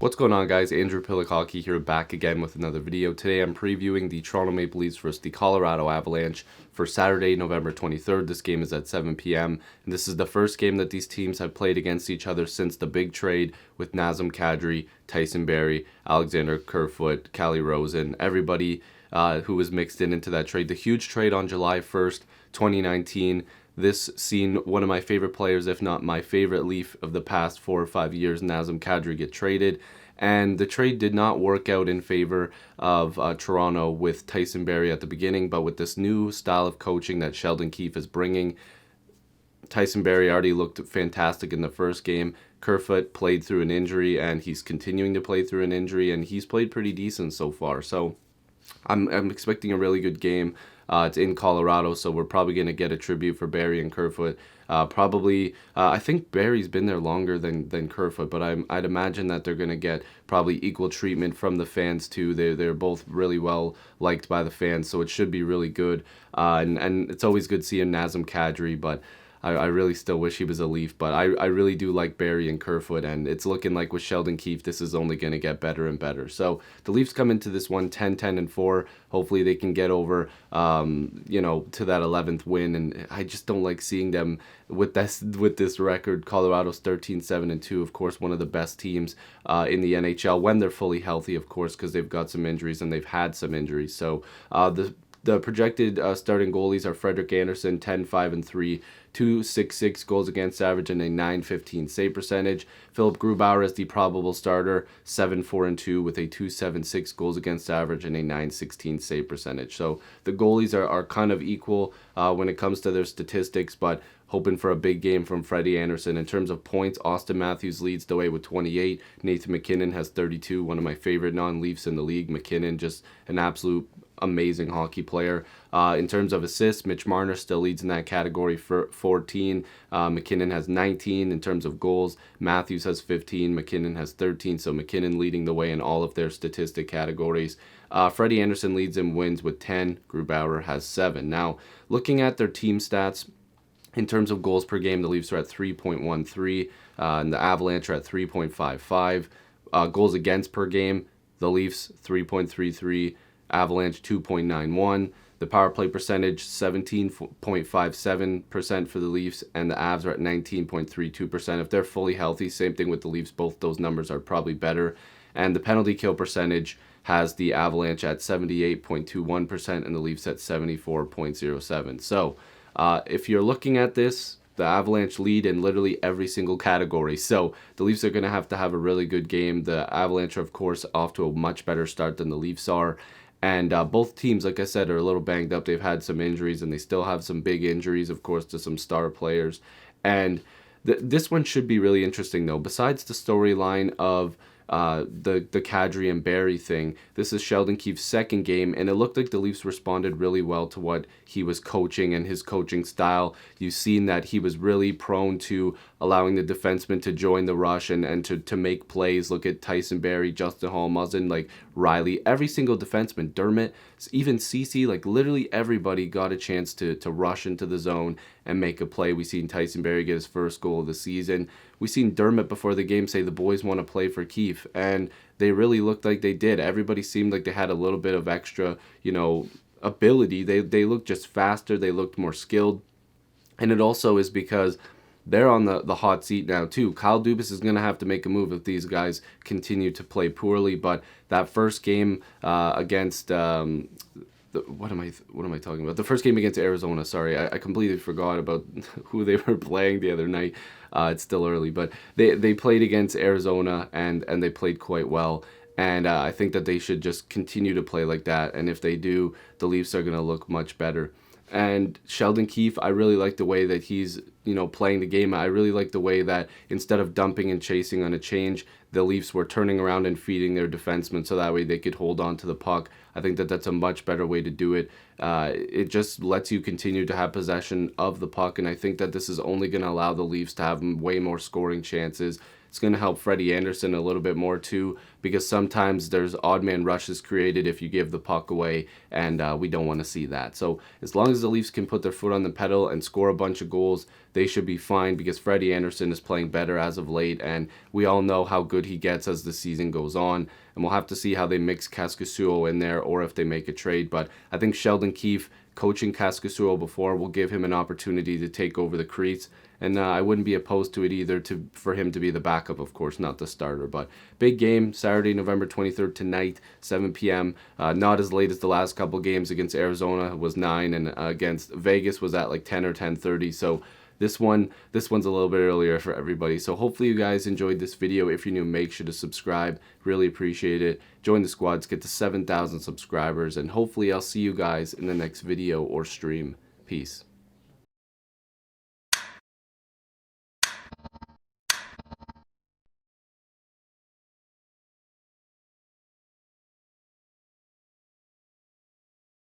What's going on, guys? Andrew Piluk Hockey here, back again with another video. Today I'm previewing the Toronto Maple Leafs versus the Colorado Avalanche for Saturday, November 23rd. This game is at 7 p.m. and this is the first game that these teams have played against each other since the big trade with Nazem Kadri, Tyson Barrie, Alexander Kerfoot, Calle Rosen, everybody who was mixed into that trade. The huge trade on July 1st, 2019. This seen one of my favorite players, if not my favorite Leaf of the past 4 or 5 years, Nazem Kadri, get traded. And the trade did not work out in favor of Toronto with Tyson Barrie at the beginning, but with this new style of coaching that Sheldon Keefe is bringing, Tyson Barrie already looked fantastic in the first game. Kerfoot played through an injury, and he's continuing to play through an injury, and he's played pretty decent so far. So I'm expecting a really good game. It's in Colorado, so we're probably going to get a tribute for Barrie and Kerfoot. I think Barrie's been there longer than Kerfoot, but I'd imagine that they're going to get probably equal treatment from the fans too. They're both really well liked by the fans, so it should be really good. And it's always good seeing Nazem Kadri, but I really still wish he was a Leaf, but I really do like Barrie and Kerfoot, and it's looking like with Sheldon Keefe, this is only going to get better and better. So the Leafs come into this one 10-10-4. Hopefully they can get over, to that 11th win, and I just don't like seeing them with this record. Colorado's 13-7-2, of course, one of the best teams in the NHL when they're fully healthy, of course, because they've got some injuries and they've had some injuries. So the projected starting goalies are Frederik Andersen, 10-5-3, 2.66 goals against average, and a 9.15 save percentage. Philip Grubauer as the probable starter, 7-4-2 with a 2.76 goals against average and a 9.16 save percentage. So the goalies are kind of equal when it comes to their statistics, but hoping for a big game from Freddie Andersen. In terms of points, Austin Matthews leads the way with 28. Nathan MacKinnon has 32, one of my favorite non-Leafs in the league. MacKinnon, just an absolute amazing hockey player. In terms of assists, Mitch Marner still leads in that category for 14. MacKinnon has 19. In terms of goals, Matthews has 15. MacKinnon has 13. So MacKinnon leading the way in all of their statistic categories. Freddie Andersen leads in wins with 10. Grubauer has 7. Now, looking at their team stats, in terms of goals per game, the Leafs are at 3.13, and the Avalanche are at 3.55. Goals against per game, the Leafs 3.33, Avalanche 2.91. The power play percentage 17.57% for the Leafs, and the Avs are at 19.32%. If they're fully healthy, same thing with the Leafs, both those numbers are probably better. And the penalty kill percentage has the Avalanche at 78.21% and the Leafs at 74.07%. So if you're looking at this, the Avalanche lead in literally every single category. So the Leafs are going to have a really good game. The Avalanche are, of course, off to a much better start than the Leafs are. And both teams, like I said, are a little banged up. They've had some injuries, and they still have some big injuries, of course, to some star players. And this one should be really interesting, though. Besides the storyline of the Kadri and Barrie thing, this is Sheldon Keefe's second game, and it looked like the Leafs responded really well to what he was coaching and his coaching style. You've seen that he was really prone to allowing the defensemen to join the rush and to make plays. Look at Tyson Barrie, Justin Hall, Muzzin, like Riley, every single defenseman, Dermott, even Ceci, like literally everybody got a chance to rush into the zone and make a play. We seen Tyson Barrie get his first goal of the season. We seen Dermott before the game say the boys want to play for Keefe, and they really looked like they did. Everybody seemed like they had a little bit of extra, ability. They looked just faster. They looked more skilled. And it also is because they're on the hot seat now too. Kyle Dubas is going to have to make a move if these guys continue to play poorly. But that first game against what am I talking about? The first game against Arizona. Sorry, I completely forgot about who they were playing the other night. It's still early, but they played against Arizona and they played quite well. And I think that they should just continue to play like that. And if they do, the Leafs are going to look much better. And Sheldon Keefe, I really like the way that he's, playing the game. I really like the way that instead of dumping and chasing on a change, the Leafs were turning around and feeding their defensemen so that way they could hold on to the puck. I think that that's a much better way to do it. It just lets you continue to have possession of the puck, and I think that this is only going to allow the Leafs to have way more scoring chances. It's going to help Freddie Andersen a little bit more too, because sometimes there's odd man rushes created if you give the puck away, and we don't want to see that. So as long as the Leafs can put their foot on the pedal and score a bunch of goals, they should be fine because Freddie Anderson is playing better as of late, and we all know how good he gets as the season goes on. And we'll have to see how they mix Kaskisuo in there or if they make a trade. But I think Sheldon Keefe, coaching Kaskisuo before, will give him an opportunity to take over the crease. And I wouldn't be opposed to it either for him to be the backup, of course, not the starter. But big game, Saturday, November 23rd tonight, 7 p.m. Not as late as the last couple games. Against Arizona was 9, and against Vegas was at like 10 or 10:30. So this one's a little bit earlier for everybody. So hopefully you guys enjoyed this video. If you're new, make sure to subscribe. Really appreciate it. Join the squads, get to 7,000 subscribers, and hopefully I'll see you guys in the next video or stream. Peace.